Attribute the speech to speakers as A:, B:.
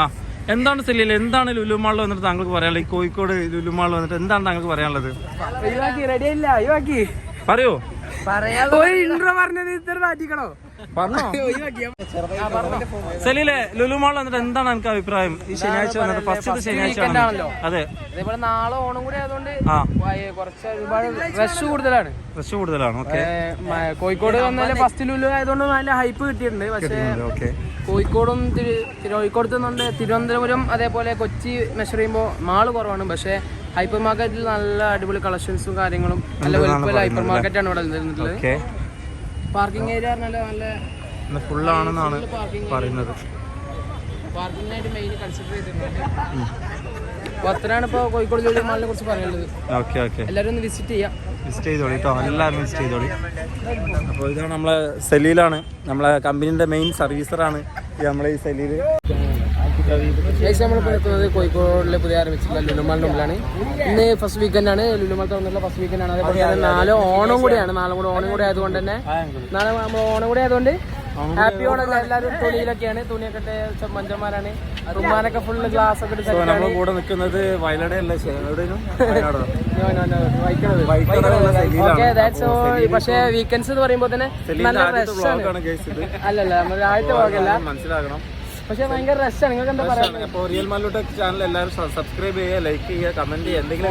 A: ആ എന്താണ് സെല്ലിൽ എന്താണ് ലുലു മാളിൽ വന്നിട്ട് താങ്കൾക്ക് പറയാനുള്ളത്? ഈ കോഴിക്കോട് ലുലു മാളിൽ വന്നിട്ട് എന്താണ് താങ്കൾക്ക് പറയാനുള്ളത്? പറയൂ. സെലിലെ ലുലു മാളിൽ വന്നിട്ട് എന്താണ് എനിക്ക് അഭിപ്രായം? ഈ ശനിയാഴ്ച വന്നിട്ട് ഫസ്റ്റ് ശനിയാഴ്ച ആണല്ലോ. അതെ,
B: അതേപോലെ നാളെ ഓണം കൂടി ആയതുകൊണ്ട് കുറച്ച് ഒരുപാട് റഷ് കൂടുതലാണ്.
A: ഓക്കെ.
B: കോഴിക്കോട് വന്നാലും ഫസ്റ്റ് ലുലു ആയതുകൊണ്ട് നല്ല ഹൈപ്പ് കിട്ടിയിട്ടുണ്ട്. പക്ഷേ കോഴിക്കോടും കോഴിക്കോട് തിരുവനന്തപുരം അതേപോലെ കൊച്ചി മെഷർ ചെയ്യുമ്പോൾ മാള് കുറവാണ്. പക്ഷേ ഹൈപ്പർ മാർക്കറ്റിൽ നല്ല അടിപൊളി കളക്ഷൻസും കാര്യങ്ങളും നല്ല വലുപ്പമുള്ള ഹൈപ്പർ മാർക്കറ്റാണ് ഇവിടെ നിന്നിട്ടുള്ളത്. പാർക്കിംഗ് ഏരിയ നല്ല
A: ഫുള്ളാണെന്നാണ് പറയുന്നത്.
B: പാർക്കിങ്ങിനായിട്ട് മെയിൻ കൺസിഡർ ചെയ്തിട്ടുണ്ട്. അപ്പോൾ അത്രയാണ് ഇപ്പോൾ കോഴിക്കോട് ലുലു മാളിനെ കുറിച്ച് പറയുന്നത്. എല്ലാവരും ഒന്ന് വിസിറ്റ് ചെയ്യാം.
A: വിസിറ്റ് ചെയ്തോളി കേട്ടോ, എല്ലാവരും വിസിറ്റ് ചെയ്തോളി. അപ്പോൾ ഇതാണ് നമ്മളെ സെലീലാണ്, നമ്മളെ കമ്പനീൻ്റെ മെയിൻ സർവീസറാണ് നമ്മളെ ഈ സെലീല്.
B: നമ്മളിപ്പോൾ എത്തുന്നത് കോഴിക്കോടിലെ പുതിയ ആരംഭിച്ചിട്ടുള്ള ലുലുമാളിൻ്റെ മുമ്പിലാണ്. ഇന്ന് ഫസ്റ്റ് വീക്കെൻഡ് ആണ്, ലുലുമാൾ തുറന്നുള്ള ഫസ്റ്റ് വീക്കെൻഡ് ആണ്. അതേപോലെ തന്നെ നാളെ ഓണം കൂടിയാണ്. നാളെ കൂടെ ഓണം കൂടി ആയതുകൊണ്ട് തന്നെ നാളെ നമ്മൾ ഓണം കൂടി ആയതുകൊണ്ട് ഹാപ്പി ഓണം. എല്ലാവരും തുണിയിലൊക്കെയാണ്, തുണിയൊക്കെ മഞ്ചന്മാരാണ്. റുമാനൊക്കെ ഫുള്ള് ഗ്ലാസ് ഒക്കെ
A: നമ്മൾ കൂടെ നിൽക്കുന്നത് വയലടയല്ല,
B: പക്ഷേ വീക്കെൻഡ്സ് എന്ന് പറയുമ്പോൾ തന്നെ നല്ല റഷാണ്. അല്ലല്ല നമ്മൾ ആദ്യത്തെ ഭാഗമല്ല,
A: മനസ്സിലാക്കണം.
B: പക്ഷെ ഭയങ്കര റഷാണ്. നിങ്ങൾക്ക് എന്താ പറയാ?
A: റിയൽ മാലൂടെ ചാനൽ എല്ലാവരും സബ്സ്ക്രൈബ് ചെയ്യുക, ലൈക്ക് ചെയ്യുക, കമന്റ് ചെയ്യുക, എന്തെങ്കിലും